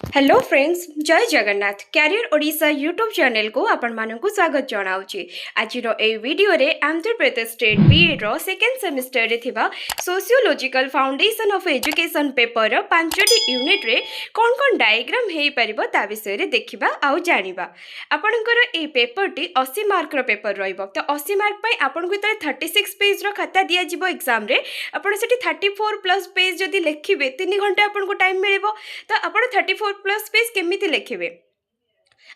Hello friends, जय Jagannath. Career Odisha YouTube channel को आपण मानक स्वागत जनाऊँगी। आज वीडियो रे आंध्र प्रदेश स्टेट B.Ed रो सेकेंड सेमिस्टर रे थिबा sociological foundation of education paper 5टी यूनिट रे कौन कौन डायग्राम हे परिबो ता विषय रे देखिबा आउ जानिबा। आपनकर ए पेपर टी 80 मार्क रो पेपर रहइबो। तो 80 मार्क पई आपन को तरे 36 पेज रो खाता दिया जिवो एग्जाम रे। आपन सेठी 34 प्लस पेज जदी लेखिबे 3 घंटा आपन को टाइम मिलिबो। तो आपन 34 प्लस पेज केमिति लिखिबे।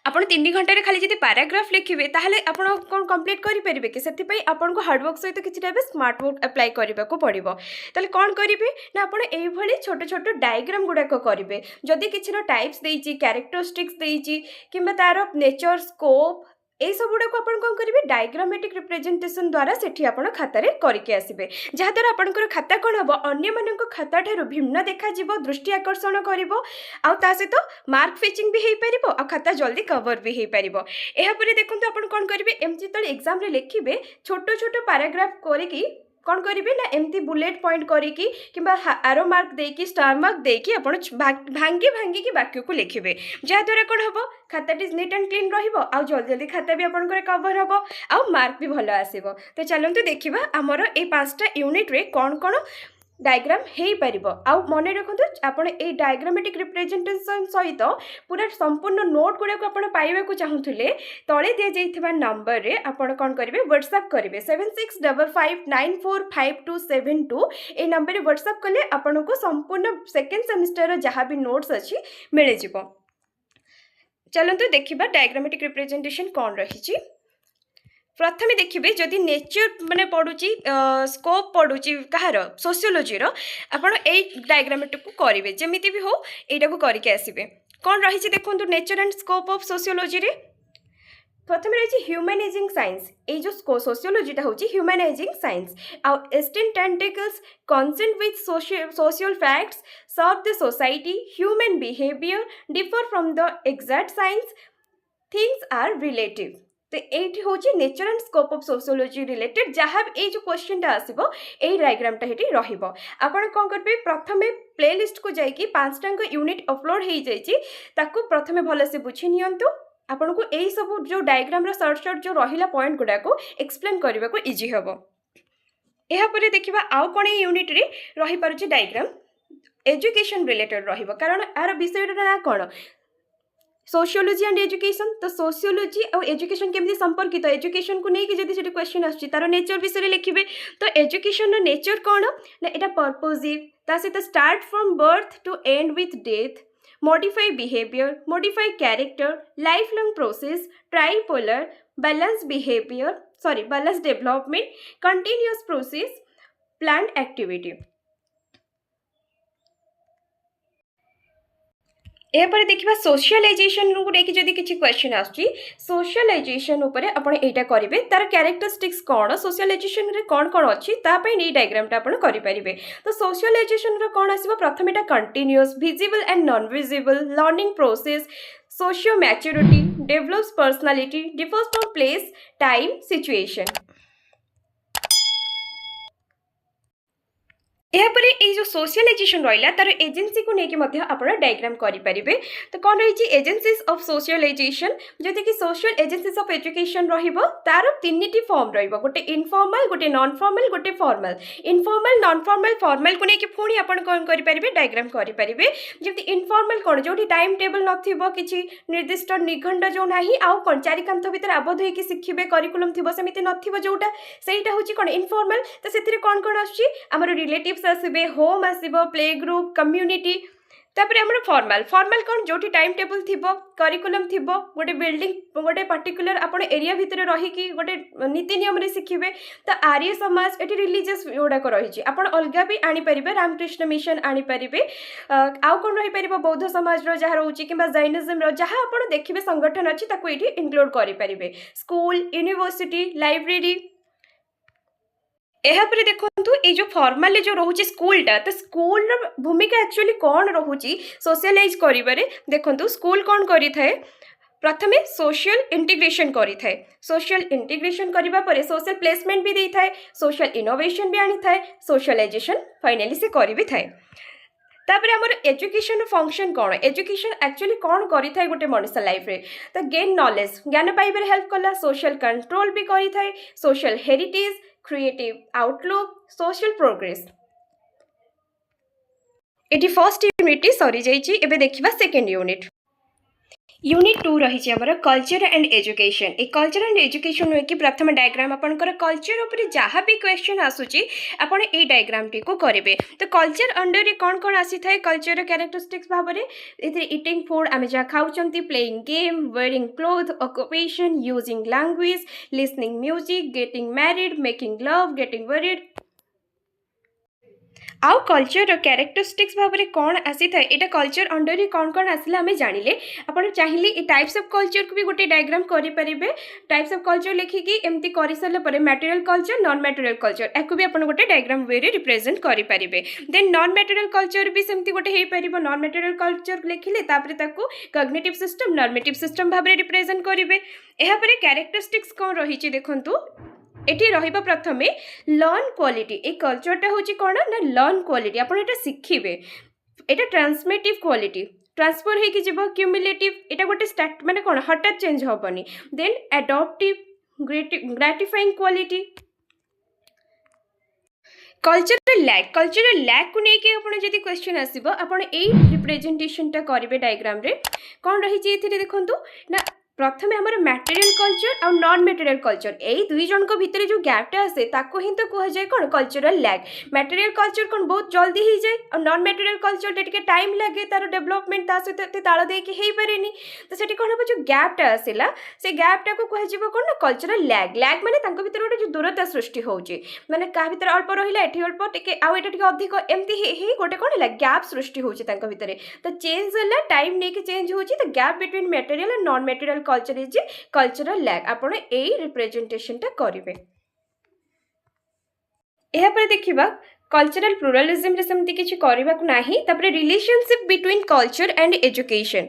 आपण 3 घंटे खाली जदि पैराग्राफ लिखिबे ताहले आपण कोन कंप्लीट करि परिबे कि सेति पई आपण को हार्ड वर्क सहित किछि टाइप स्मार्ट वर्क अप्लाई करबा को पड़िबो। ताहले कोन करिबे ना आपण एई भली छोट छोट डायग्राम गुडा को करिबे। जदि किछि नो टाइप्स देइछि, कैरेक्टरिस्टिक्स देइछि किबा तार नेचर स्कोप ए सब गुडा को आपण कोन करिबे डायग्रामेटिक रिप्रेजेंटेशन द्वारा सेठी आपण खाता रे करके आसीबे। जहा द्वारा आपनकर खाता कोन हबो अन्य मानक खाता ठारो भिन्न देखा जिवो, दृष्टि आकर्षण करिवो आ ता सहित मार्क फिचिंग भी हेई परिबो आ खाता जल्दी कवर भी हेई परिबो। एहा परे देखंतु आपण कोन करिबे एमति तळे एग्जाम रे लिखिबे छोट छोट पैराग्राफ करके कौन करिबे ना एमती बुलेट पॉइंट करिकी किंबा आरो मार्क देकी स्टार मार्क देकी आपण भांगी भांगी की वाक्य को लिखिबे। जा द्वारा कोन हबो खाताटी नीट एंड क्लीन रहिबो आ जल्दी जल्दी खाता भी आपण करे कवर हबो आ मार्क भी भलो आसीबो। तो चलंतु देखिबा हमर ए पांचटा यूनिट रे कोन कोन डायग्राम हेई परिबो। आ मने रखंतु आपण ए डायग्रामेटिक रिप्रेजेंटेशन सहित पूरा संपूर्ण नोट गुडा को आपण पाइबा को चाहुथिले तळे दिया जाइथिबा नंबर रे आपण कोन करिवे व्हाट्सएप करिवे 7655945272 ए नंबर रे व्हाट्सएप कले आपण को संपूर्ण सेकंड सेमिस्टर रो जहा भी नोट्स अछि मिले जिवो। चलंतु देखिबा डायग्रामेटिक रिप्रेजेंटेशन कोन रहिछि। प्रथमे देखिए जदि नेचर माने पड़ुची स्कोप पड़ुची कहार सोशियोलॉजी रो आपण ए डायग्रामेटिक को करिवे जेमिति भी हो एटा को करके आसीबे। कोन रहिछि देखंतु nature and scope of sociology रे प्रथमे रहिछि ह्यूमनाइजिंग साइंस। ए जो सोशियोलॉजी टा होछि ह्यूमनाइजिंग साइंस आ एस्टेन टेंटिकल्स concern with social facts serve the society human behaviour differ from the exact science things are relative. तो ये हूँ nature and scope of sociology related जहाँ ये जो क्वेश्चन टा आसो ये डायग्राम टा हेटी रहिबो। आपण कौन करेंगे प्रथमे प्लेलिस्ट को जाइए 5टा यूनिट अपलोड हो जाइए ताकू प्रथमे भलसे बुझी नियंतु। आपण को यही सब जो डायग्राम शॉर्ट शॉर्ट जो रहिला पॉइंट गुडा को एक्सप्लेन करने को इजी हम। यहाँ पर देखा आउ कौन यूनिट रे रही पारुछि डायग्राम एजुकेशन रिलेटेड रहिबो कारण यार विषय ना कौन सोशियोलॉजी एंड एजुकेशन। तो सोशियोलॉजी और एजुकेशन केमती संपर्कित तो एजुकेशन को नहीं कि जदि सेठी क्वेश्चन आछि तार नेचर विषय लिखिबे। तो एजुकेशन रो नेचर कौन ना एटा पर्पजिव ता सहित start from birth to end with death, modify behaviour, modify character, lifelong process, tripolar, balance behaviour balance development, continuous process, planned activity. एपर देखिबा सोशलाइजेशन को लेके जदि किछि क्वेश्चन आछि सोशलाइजेशन ऊपर आपण एटा करिवे तार कैरेक्टरिस्टिक्स कोन सोशलाइजेशन रे कोन कोन अछि ता पय नै डायग्राम ता आपण करि परिबे। तो सोशलाइजेशन रो कोन आसीबो प्रथम एटा continuous visible and non visible learning process socio maturity develops personality differs from place time situation. यापरे ए जो सोशलाइजेशन रहिला तार एजेंसी को लेके मध्य आपण डायग्राम करि परिबे। तो कोन रहिछि एजेंसीज ऑफ सोशलाइजेशन जति कि सोशल एजेंसीज ऑफ एजुकेशन रहिबो तार तीनटी फॉर्म रहिबो गोटे इनफॉर्मल गोटे नॉन फॉर्मल गोटे formal. Informal non formal formal को लेके पुणी आपण कोन करि परिबे डायग्राम करि परिबे। जेति इनफॉर्मल कोन जोठी टाइम टेबल नथिबो किछि निर्दिष्ट निघंड जो नाही आउ कोन चारि कांथ भीतर आबद्ध होई कि सिखिबे करिकुलम थिबो समिति नथिबो जोटा सेटा होछि कोन इनफॉर्मल। तो सेतिरे कोन कोन आछि हमर रिलेटिव्स आसबे, होम आसबो, प्ले ग्रुप, कम्युनिटी। तापर हमर फॉर्मल फॉर्मल कोन जोठी टाइम टेबल थिबो करिकुलम थिबो गोटे बिल्डिंग गोटे पर्टिकुलर आपण एरिया भीतर रही कि गोटे नीति नियम रे सिखिबे। तो आर्य समाज एटी रिलीजियस योडा को रही आपण अलगा भी आनी परिबे रामकृष्ण मिशन आनी परिबे आउ कोन रही परिबो बौद्ध समाज रो जहा रहउची किबा जैनिज्म रो जहा आपण देखिबे संगठन अछि ताको एठी इंक्लूड करि परिबे। School, university, library. एहापरे देखंतु ए जो फॉर्मल जो रोचे स्कूलटा तो स्कूल रो भूमिका एक्चुअली कौन रोचे सोशलाइज करिबारे देखंतु स्कूल कौन करि थाए प्रथमे सोशल इंटीग्रेशन करि थाए। सोशल इंटीग्रेशन करिबा परे सोशल प्लेसमेंट भी देई थाए, सोशल इनोवेशन भी आनी थाए, सोशलाइजेशन फाइनली से करि भी थाए। तापर आमर एजुकेशन फंक्शन कौन एजुकेशन एक्चुअली कौन करि थाए गोटे मनुष्य लाइफ रे तो गेन नॉलेज ज्ञान पाइबार हेल्प कला सोशल कंट्रोल भी करि थाए social heritage creative outlook social progress eighty first unit सरी जाइए एबे देखिबा सेकेंड यूनिट यूनिट 2 रही आमर culture and education a culture and education हुए कि प्रथम डायग्राम आपंकर कल्चर उपर जहाँ भी क्वेश्चन आसूची आपण ए डायग्राम टी को करेंगे तो कल्चर अंडर कौन कौन आसी थाए कल्चर कैरेक्टरिस्टिक्स भाव में इटिंग फूड आम जहाँ खाऊँ playing game wearing cloth occupation using language listening music getting married making love getting varied आउ कल्चर कैरेक्टरिस्टिक्स भाव में कौन आसी था यहाँ कल्चर अंडर कौन कौन आसला आम जानिले आपड़ चाहिए टाइप्स ऑफ कल्चर को भी गोटे डायग्राम करेंगे टाइप्स ऑफ कल्चर लिखिकी एमती कर सारापर material culture non material culture या भी आप गोटे डायग्राम वे रिप्रेजेंट करेंगे देन नॉन मटेरियल कल्चर भी सेमती गोटे हो पार नॉन मटेरियल कल्चर लिखिले कॉग्निटिव सिस्टम नॉर्मेटिव सिस्टम भाव में रिप्रेजेंट करेंगे यापर कैरेक्टरिस्टिक्स कौन रही देखु एटी रहिबा प्रथमे लर्न क्वालिटी ए कल्चरटा होची कोन ना लर्न क्वालिटी आपण एटा सिखिबे एटा ट्रांसमिटिव क्वालिटी ट्रांसफर हेकी जीव क्यूमुलेटिव एटा गोटे स्टार्ट माने कोन हठात चेंज होबनी then adaptive gratifying quality cultural lag को लेकिन आपड़ जब क्वेश्चन आसो आपड़ यही रिप्रेजेंटेशनटा करेंगे डायग्राम रे कौन रही देखु ना प्रथम आम मटेरियल कल्चर और नॉन मटेरियल कल्चर यही दुई जन भितर जो गैपटा आसे ताको ही तो कह जाए कौन कल्चरल लैग मटेरियल कल्चर कौन बहुत जल्दी हो जाए और नॉन मटेरियल कल्चर टे टाइम लगे तार डेवलपमेंट सहित ताल देकी हो पारे तो से कौन हम जो गैपटा आसला से गैपटा को कह कौन ना कल्चरल लैग लैग माने भीतर गोटे जो दूरता सृष्टि होची माने क्या भीतर अल्प रहा एटी अल्प टे आटे अधिक एमती गोटे कौन है गैप सृष्टि होची भितर तो चेंज है टाइम नहीं चेंज होची तो गैप बिटवीन मटेरियल और non material culture is cultural lag आपण ए रिप्रेजेंटेशन टा करिवे एहा पर देखिबा कल्चरल प्लुरलिज्म रे सेमति किछि करबा को नाही तपरे relationship between culture and education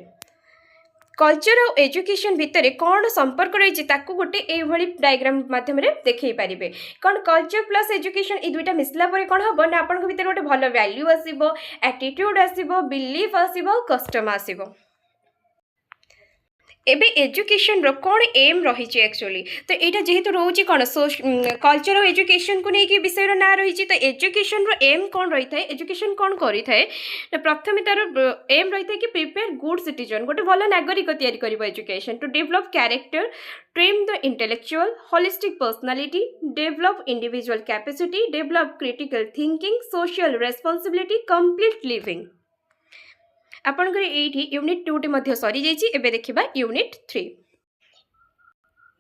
culture और एजुकेशन भितर कौन संपर्क रही ताकू गोटे ये डायग्राम माध्यम देखई पारे कौन कल्चर प्लस एजुकेशन ये दुईटा मिसला पर कौन हम ना आपण भीतर गोटे भल वैल्यू आसीबो एटीट्यूड आसीबो बिलीफ आसीबो कस्टम आसीबो एबे एजुकेशन रो कौन एम रही एक्चुअली तो यहाँ जेहेतु रोचे कौन कल्चर और एजुकेशन को लेकिन विषय ना रही तो एजुकेशन रो एम कौन रही है एजुकेशन कौन करी थाए प्रथम तार एम रही है कि प्रिपेयर गुड सिटीजन गोटे भल नागरिक तैयारी कर education to develop character train the intellectual holistic personality develop individual capacity develop critical thinking social responsibility complete living आपणकर ये यूनिट 2 सरी जाइए एबे देखिबा यूनिट 3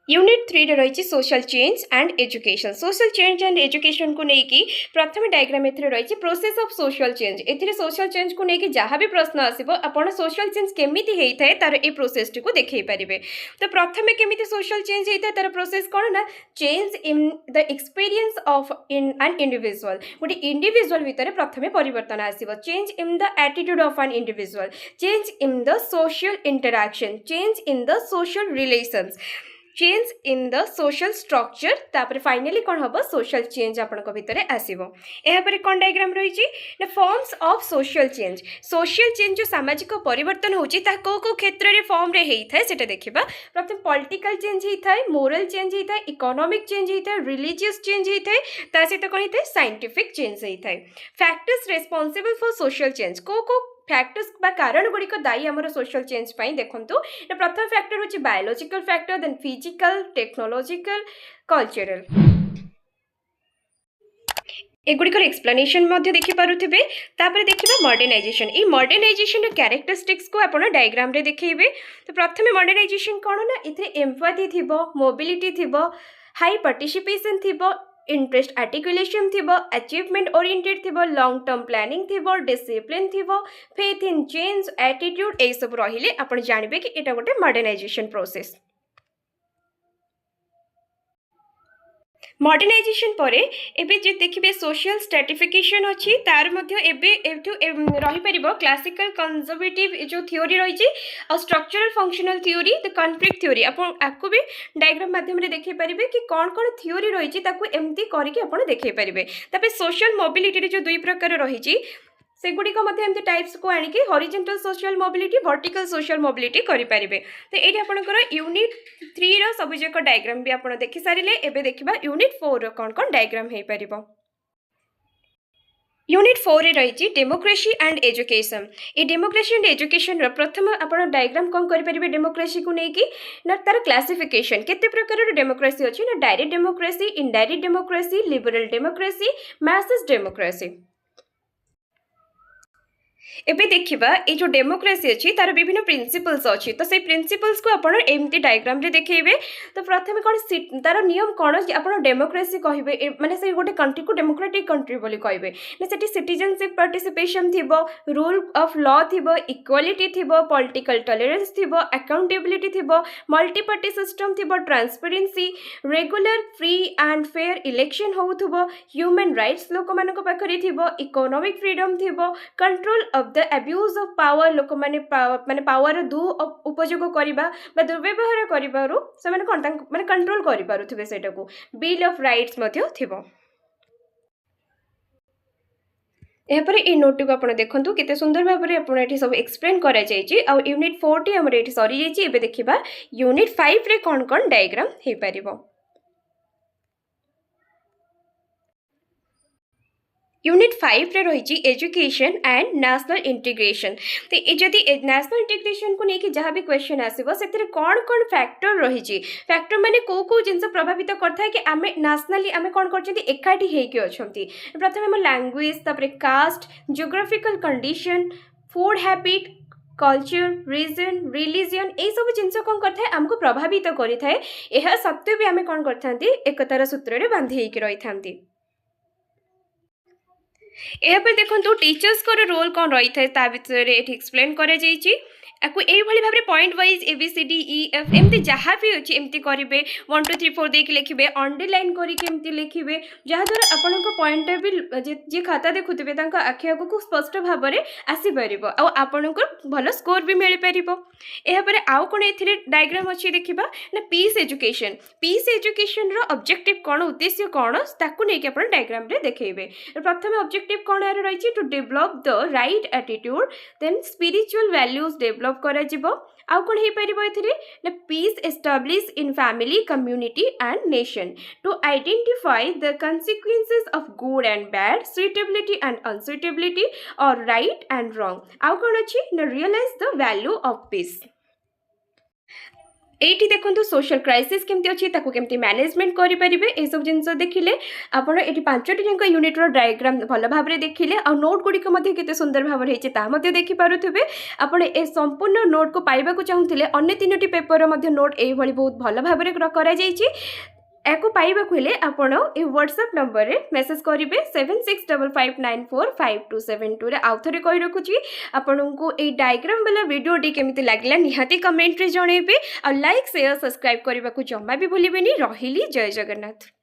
यूनिट 3 रही social change and education social change and education को लेकिन प्रथम डायग्राम एथरे रही प्रोसेस ऑफ सोशल चेंज एथिरे सोशल चेंज को लेकिन जहाँ भी प्रश्न आसीबो आपण सोशल चेंज केमिति हेइथाय तार ए प्रोसेस टी को देखै परिबे तो प्रथमे केमिति सोशल चेंज हेइथाय तार प्रोसेस कोन ना change in the experience of in an individual गोटे इंडिविजुअल भितर प्रथमे परिवर्तन आसीबो change in the attitude of an individual change in the social interaction change in the social relations change in the social structure तापर finally कौन हम social change आपण भितर आसो यापर कौन डायग्राम रही फॉर्म्स ऑफ सोशल चेंज जो सामाजिक परिवर्तन होची ता को क्षेत्र में फॉर्म रे होता है देखा प्रथम पॉलिटिकल चेंज होता है मोरल चेंज होता है इकोनॉमिक चेंज होता है रिलीजियस चेंज होता है ता सहित कौन होता है साइंटिफिक चेंज होता है factors responsible for social change को फैक्टर्स बा कारण गुड़िक दायी आमर सोशल चेंज देखु प्रथम फैक्टर हूँ biological factor then physical technological cultural एगुड़िकर एक्सप्लेनेशन देखिपे देखा मॉडर्नाइजेशन ये मॉडर्नाइजेशन कैरेक्टरिस्टिक्स को आप डायग्राम रे देखेबे तो प्रथम मॉडर्नाइजेशन कौन ना इथे एम्पैथी थी मोबिलिटी थी हाई पार्टिसिपेशन थी इंटरेस्ट आर्टिकुलेशन थी अचीवमेंट ओरिएंटेड थी लॉन्ग टर्म प्लानिंग थी डिसिप्लिन थी फेथ इन चेंज एटीट्यूड ये सब रहिले आपण जानबे कि एटा गोटे मॉडर्नाइजेशन प्रोसेस मॉडर्नाइजेशन परे एबे जे देखिबे सोशल स्ट्रैटिफिकेशन अछि तार मध्ये एबे एठु रही परिबो क्लासिकल कंजर्वेटिव जो थ्योरी रही छि और structural functional theory the conflict theory आपण आकु भी डायग्राम माध्यम रे देखै परिबे कि कोन कोन थ्योरी रही छि ताकु एम्ति करिके आपण देखै परिबे तबे सोशल मोबिलिटी रे जो दुई प्रकार रही छि सेगुड़िक एमती टाइप्स को आणिकी horizontal social mobility vertical social mobility करें। तो ये आपंकर यूनिट 3 रो सबुजाक डायग्राम भी आप देखी सारे। एबे देखा यूनिट 4 रो कौन कौन डायग्राम हो पार। यूनिट 4 रे रही डेमोक्रेसी एंड एजुकेशन। ये डेमोक्रेसी एंड एजुकेशन प्रथम आप डायग्राम कौन करेंगे डेमोक्रेसी को लेकिन ना तार क्लासिफिकेशन केते प्रकार डेमोक्रेसी अच्छी ना direct democracy, indirect democracy, liberal democracy, masses democracy. एबे देखिबा ए जो डेमोक्रेसी अच्छी तार विभिन्न प्रिंसिपल्स अच्छी। तो से प्रिंसिपल्स को आपण एमती डायग्राम रे देखेबे। तो प्रथमे कौन तार नियम कौन आपण डेमोक्रेसी कहबे माने से गोटे कंट्री को डेमोक्रेटिक कंट्री बोली कहबे ना सेठी सिटीजनशिप पार्टिसिपेशन थिबो, रूल ऑफ लॉ थिबो, इक्वालिटी थिबो, पॉलिटिकल टॉलरेंस थिबो, अकाउंटेबिलिटी थिबो, मल्टी पार्टी सिस्टम थिबो, transparency, regular free and fair election होउथबो, ह्यूमन राइट्स लोक मानक पाखरे थिबो, इकोनॉमिक फ्रीडम थिबो, control of the abuse of power लोक माने पावर दु उपयोग करबा बा दुर्व्यवहार करिबारु से माने कोन माने कंट्रोल करि पारुथिबे सेटा को। बिल ऑफ राइट्स मध्य थिबो। एपर ए नोट को आपण देखंतु केते सुंदर भाबरे आपण एठी सब एक्सप्लेन करा जायछि। आ यूनिट 4 टी हमर एठी सरी जायछि। एबे देखिबा यूनिट 5 रे कोन कोन डायग्राम हे परिबो। यूनिट 5 रे रही एजुकेशन एंड नेशनल इंटीग्रेशन। तो ये जदि नेशनल इंटीग्रेशन को लेकिन जहाँ भी क्वेश्चन आसो से कौन कौन फैक्टर रही फैक्टर माने को जिनस प्रभावित करता है कि आम नेशनली आम कौन करखाठी होकर अच्छा। प्रथम आम लैंग्वेज, तापर caste, geographical condition, food habit, culture, region, religion, ये सब जिनस कौन करता है आमको प्रभावित करें। यह सत्वे भी आम कौन करते एकतार सूत्र में बांधि रही था। यहाँ पर देखो टीचर्स को रोल कौन रही है विषय एक्सप्लेन कर भाव पॉइंट वाइज ABCDEF एमती जहाँ भी अच्छी एमती करेंगे 1 2 3 4 देख लिखे अंडरलाइन करके लिखे जहाँद्वारा आपण पॉइंट भी जी खाता देखुवे आखि आगे स्पष्ट भाव में आसीपर आपण भल स्कोर भी मिल पार। यापर आउ कौन ए डायग्राम अच्छी देखा ना पीस एजुकेशन ऑब्जेक्टिव कौन, उद्देश्य कौन ताकू नहीं आप डायग्राम रे देखेबे। प्रथम ऑब्जेक्टिव कौन यार रही to develop the right attitude, then spiritual values develop करा जिवो। आउ कौन हो पार ना peace establish in family, community and nation, to identify the consequences of good and bad, suitability and unsuitability और राइट एंड रॉन्ग। आउ कौन अच्छी ना realise the value of peace. एठी देखो सोशल क्राइसिस केमती अच्छी ताकू केमती मैनेजमेंट करेंगे ये सब जिन देखिले आपड़ ये 5टी जाक यूनिट डायग्राम भल भाव में देखिले। आ नोट गुड़िक केते सुंदर भाव में देखिपे। आपड़ ए संपूर्ण नोट को पाइबा चाहूले अन्य 3टी पेपर नोट ये बहुत भल भाव में को पाइबा हेले आपण ए व्हाट्सएप नंबर रे मेसेज करेंगे 7655945272 रे। आउ थे कही रखुची आपको ये डायग्राम वाला वीडियो केमिति लागला निहाती कमेंट रे जणेबे। आ लाइक शेयर सब्सक्राइब करने को जमा भी भूलिबेनी। रहिली जय जगन्नाथ।